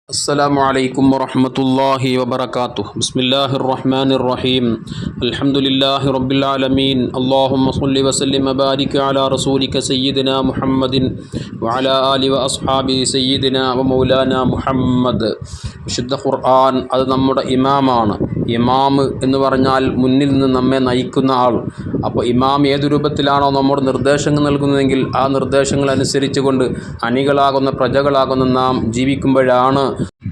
السلام عليكم ورحمة الله وبركاته. بسم الله الرحمن الرحيم. الحمد لله رب العالمين. اللهم صل وسلم وبارك على رسولك سيدنا محمد وعلى آله وأصحابه سيدنا ومولانا محمد. വിശുദ്ധ ഖുർആൻ അത് നമ്മുടെ ഇമാമാണ്. ഇമാം എന്ന് പറഞ്ഞാൽ മുന്നിൽ നിന്ന് നമ്മെ നയിക്കുന്ന ആൾ. അപ്പോൾ ഇമാം ഏതു രൂപത്തിലാണോ നമ്മുടെ നിർദ്ദേശങ്ങൾ നൽകുന്നതെങ്കിൽ ആ നിർദ്ദേശങ്ങൾ അനുസരിച്ചുകൊണ്ട് അണികളാകുന്ന പ്രജകളാകുന്ന നാം ജീവിക്കുമ്പോഴാണ്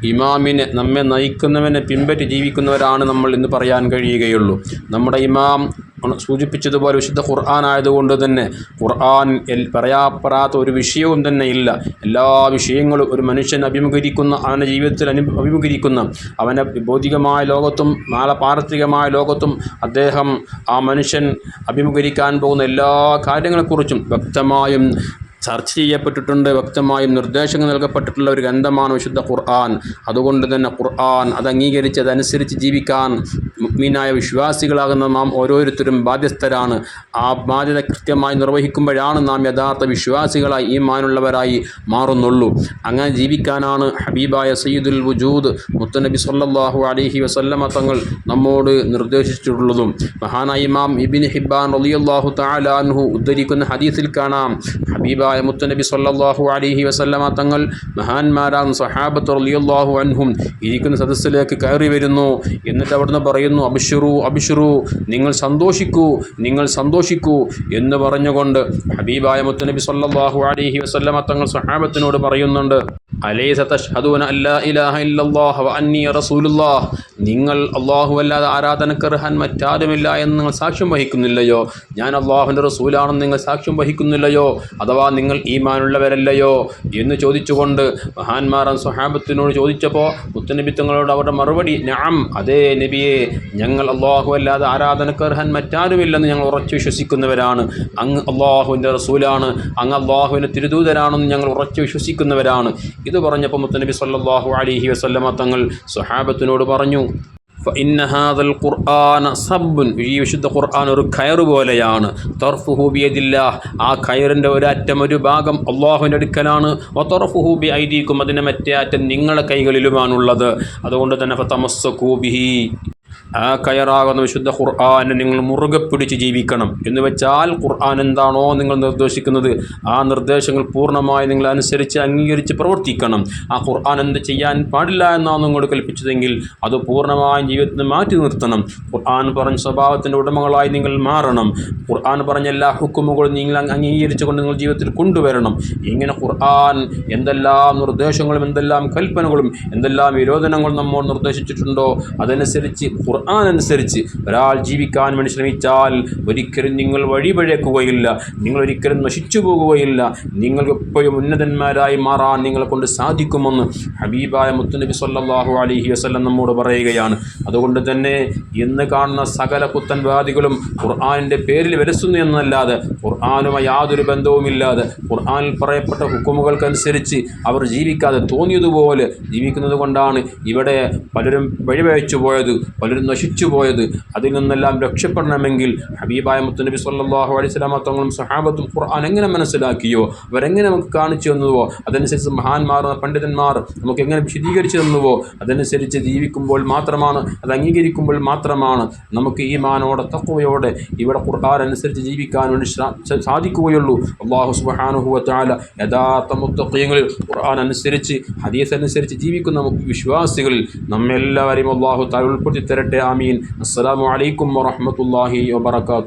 ഇമാമിനെ നമ്മെ നയിക്കുന്നവനെ പിൻപറ്റി ജീവിക്കുന്നവരാണ് നമ്മൾ എന്ന് പറയാൻ കഴിയുകയുള്ളൂ. നമ്മുടെ ഇമാം സൂചിപ്പിച്ചതുപോലെ വിശുദ്ധ ഖുർആൻ ആയതുകൊണ്ട് തന്നെ ഖുർആൻ പറയാത്ത ഒരു വിഷയവും തന്നെ ഇല്ല. എല്ലാ വിഷയങ്ങളും ഒരു മനുഷ്യൻ അഭിമുഖീകരിക്കുന്ന അവൻ്റെ ജീവിതത്തിൽ അഭിമുഖീകരിക്കുന്ന അവൻ്റെ ഭൗതികമായ ലോകത്തും നാളെ പാരത്രികമായ ലോകത്തും അദ്ദേഹം ആ മനുഷ്യൻ അഭിമുഖീകരിക്കാൻ പോകുന്ന എല്ലാ കാര്യങ്ങളെക്കുറിച്ചും വ്യക്തമായും ചർച്ച ചെയ്യപ്പെട്ടിട്ടുണ്ട്, വ്യക്തമായും നിർദ്ദേശങ്ങൾ നൽകപ്പെട്ടിട്ടുള്ള ഒരു ഗ്രന്ഥമാണ് വിശുദ്ധ ഖുർആൻ. അതുകൊണ്ട് തന്നെ ഖുർആൻ അത് അംഗീകരിച്ച് അതനുസരിച്ച് ജീവിക്കാൻ മുഅ്മിനായ വിശ്വാസികളാകുന്ന നാം ഓരോരുത്തരും ബാധ്യസ്ഥരാണ്. ആ ബാധ്യത കൃത്യമായി നിർവഹിക്കുമ്പോഴാണ് നാം യഥാർത്ഥ വിശ്വാസികളായി ഈമാനുള്ളവരായി മാറുന്നുള്ളൂ. അങ്ങനെ ജീവിക്കാനാണ് ഹബീബായ സയ്യിദുൽ വജൂദ് മുത്തനബി സല്ലല്ലാഹു അലൈഹി വസല്ലമ തങ്ങൾ നമ്മോട് നിർദ്ദേശിച്ചിട്ടുള്ളതും. മഹാനായ ഇമാം ഇബ്നു ഹിബ്ബാൻ റളിയല്ലാഹു തആല അൻഹു ഉദ്ധരിക്കുന്ന ഹദീസിൽ കാണാം, ഹബീബായ മുത്തനബി സല്ലല്ലാഹു അലൈഹി വസല്ലമ തങ്ങൾ മഹാന്മാരാകുന്ന സഹാബത്ത് റളിയല്ലാഹു അൻഹും ഇരിക്കുന്ന സദസ്സിലേക്ക് കയറി വരുന്നു. എന്നിട്ട് അവിടുന്ന് പറയുന്നു, അബ്ശിറു അബ്ശിറു, നിങ്ങൾ സന്തോഷിക്കൂ, നിങ്ങൾ സന്തോഷിക്കൂ എന്ന് പറഞ്ഞുകൊണ്ട് ഹബീബായ മുത്തനബി സല്ലല്ലാഹു അലൈഹി വസല്ലമ തങ്ങൾ സഹാബത്തിനോട് പറയുന്നുണ്ട്, അലൈസ തശ്ഹദൂന അല്ലാ ഇലാഹ ഇല്ലല്ലാഹ് വ അന്നി റസൂലുള്ളാഹ്, നിങ്ങൾ അല്ലാഹു അല്ലാതെ ആരാധനക്കർഹൻ മറ്റാരുമില്ല എന്ന് നിങ്ങൾ സാക്ഷ്യം വഹിക്കുന്നില്ലയോ? ഞാൻ അല്ലാഹുവിൻ്റെ റസൂലാണെന്ന് നിങ്ങൾ സാക്ഷ്യം വഹിക്കുന്നില്ലയോ? അഥവാ നിങ്ങൾ ഈമാനുള്ളവരല്ലയോ എന്ന് ചോദിച്ചുകൊണ്ട് മഹാന്മാരൻ സ്വഹാബത്തിനോട് ചോദിച്ചപ്പോൾ മുത്തനബി തങ്ങളോട് അവരുടെ മറുപടി, നഅം, അതേ നബിയെ, ഞങ്ങൾ അല്ലാഹു അല്ലാതെ ആരാധനക്കർഹൻ മറ്റാരുമില്ലെന്ന് ഞങ്ങൾ ഉറച്ചു വിശ്വസിക്കുന്നവരാണ്. അങ്ങ് അല്ലാഹുവിൻ്റെ റസൂലാണ്, അങ്ങ് അല്ലാഹുവിൻ്റെ തിരുദൂതരാണെന്ന് ഞങ്ങൾ ഉറച്ചു വിശ്വസിക്കുന്നവരാണ്. ഇത് പറഞ്ഞപ്പോൾ മുത്തനബി സല്ലല്ലാഹു അലൈഹി വസല്ലമ തങ്ങൾ സ്വഹാബത്തിനോട് പറഞ്ഞു, ഫഇന്ന ഹാദൽ ഖുർആന സബ്ബുൻ, ഈ വിശുദ്ധ ഖുർആൻ ഒരു കയറ് പോലെയാണ്. തർഫുഹു ബിയദില്ലാഹ്, ആ കയറിൻ്റെ ഒരറ്റം ഒരു ഭാഗം അള്ളാഹുവിൻ്റെ അടുക്കലാണ്. വതർഫുഹു ബിഐദീകും, അതിൻ്റെ മറ്റേ അറ്റം നിങ്ങളുടെ കൈകളിലുമാണുള്ളത്. അതുകൊണ്ട് തന്നെ ഫതമസ്സകൂ ബിഹി, ആ കയറാകുന്ന വിശുദ്ധ ഖുർആനെ നിങ്ങൾ മുറുകെ പിടിച്ച് ജീവിക്കണം. എന്ന് വെച്ചാൽ ഖുർആൻ എന്താണോ നിങ്ങൾ നിർദ്ദേശിക്കുന്നത് ആ നിർദ്ദേശങ്ങൾ പൂർണ്ണമായി നിങ്ങൾ അനുസരിച്ച് അംഗീകരിച്ച് പ്രവർത്തിക്കണം. ആ ഖുർആൻ എന്ത് ചെയ്യാൻ പാടില്ല എന്നാണ് നിങ്ങളോട് കൽപ്പിച്ചതെങ്കിൽ അത് പൂർണ്ണമായും ജീവിതത്തിൽ മാറ്റി നിർത്തണം. ഖുർആൻ പറഞ്ഞ സ്വഭാവത്തിൻ്റെ ഉടമകളായി നിങ്ങൾ മാറണം. ഖുർആൻ പറഞ്ഞ എല്ലാ ഹുക്കുമുകളും നിങ്ങൾ അംഗീകരിച്ചുകൊണ്ട് നിങ്ങൾ ജീവിതത്തിൽ കൊണ്ടുവരണം. ഇങ്ങനെ ഖുർആൻ എന്തെല്ലാം നിർദ്ദേശങ്ങളും എന്തെല്ലാം കൽപ്പനകളും എന്തെല്ലാം വിരോധനങ്ങളും നമ്മോട് നിർദ്ദേശിച്ചിട്ടുണ്ടോ അതനുസരിച്ച് ഖുർആൻ അനുസരിച്ച് ഒരാൾ ജീവിക്കാൻ വേണ്ടി ശ്രമിച്ചാൽ ഒരിക്കലും നിങ്ങൾ വഴിപഴക്കുകയില്ല, നിങ്ങൾ ഒരിക്കലും നശിച്ചു പോകുകയില്ല. നിങ്ങൾ എപ്പോഴും ഉന്നതന്മാരായി മാറാൻ നിങ്ങളെ കൊണ്ട് സാധിക്കുമെന്ന് ഹബീബായ മുത്തുനബി സല്ലല്ലാഹു അലൈഹി വസല്ലം നമ്മോട് പറയുകയാണ്. അതുകൊണ്ട് തന്നെ ഇന്ന് കാണുന്ന സകല പുത്തൻവാദികളും ഖുർആനിൻ്റെ പേരിൽ വിലസുന്നു എന്നല്ലാതെ ഖുർആനുമായി യാതൊരു ബന്ധവുമില്ലാതെ ഖുർആനിൽ പറയപ്പെട്ട ഹുക്കുമുകൾക്കനുസരിച്ച് അവർ ജീവിക്കാതെ തോന്നിയതുപോലെ ജീവിക്കുന്നത് കൊണ്ടാണ് ഇവിടെ പലരും വഴിപഴച്ചു പോയത്, പലരും നശിച്ചു പോയത്. അതിൽ നിന്നെല്ലാം രക്ഷപ്പെടണമെങ്കിൽ ഹബീബായ മുത്തുനബി സല്ലല്ലാഹു അലൈഹി വസല്ലം തങ്ങളും സഹാബത്തും ഖുർആൻ എങ്ങനെ മനസ്സിലാക്കിയോ അവരെങ്ങനെ നമുക്ക് കാണിച്ചു തന്നുവോ അതനുസരിച്ച് മഹാന്മാർ പണ്ഡിതന്മാർ നമുക്ക് എങ്ങനെ വിശദീകരിച്ചു തന്നുവോ അതനുസരിച്ച് ജീവിക്കുമ്പോൾ മാത്രമാണ്, അത് അംഗീകരിക്കുമ്പോൾ മാത്രമാണ് നമുക്ക് ഈമാനോടെ തഖ്വയോടെ ഇവിടെ ഖുർആൻ അനുസരിച്ച് ജീവിക്കാൻ വേണ്ടി സാധിക്കുകയുള്ളൂ. അല്ലാഹു സുബ്ഹാനഹു വ തആല യഥാർത്ഥ മുത്തഖീങ്ങളിൽ ഖുർആൻ അനുസരിച്ച് ഹദീസ് അനുസരിച്ച് ജീവിക്കുന്ന വിശ്വാസികളിൽ നമ്മെല്ലാവരെയും അല്ലാഹു തആല ഉൾപ്പെടുത്തി തരട്ടെ. ആമീൻ. അസ്സലാമു അലൈക്കും വറഹ്മത്തുള്ളാഹി വബറകാതുഹു.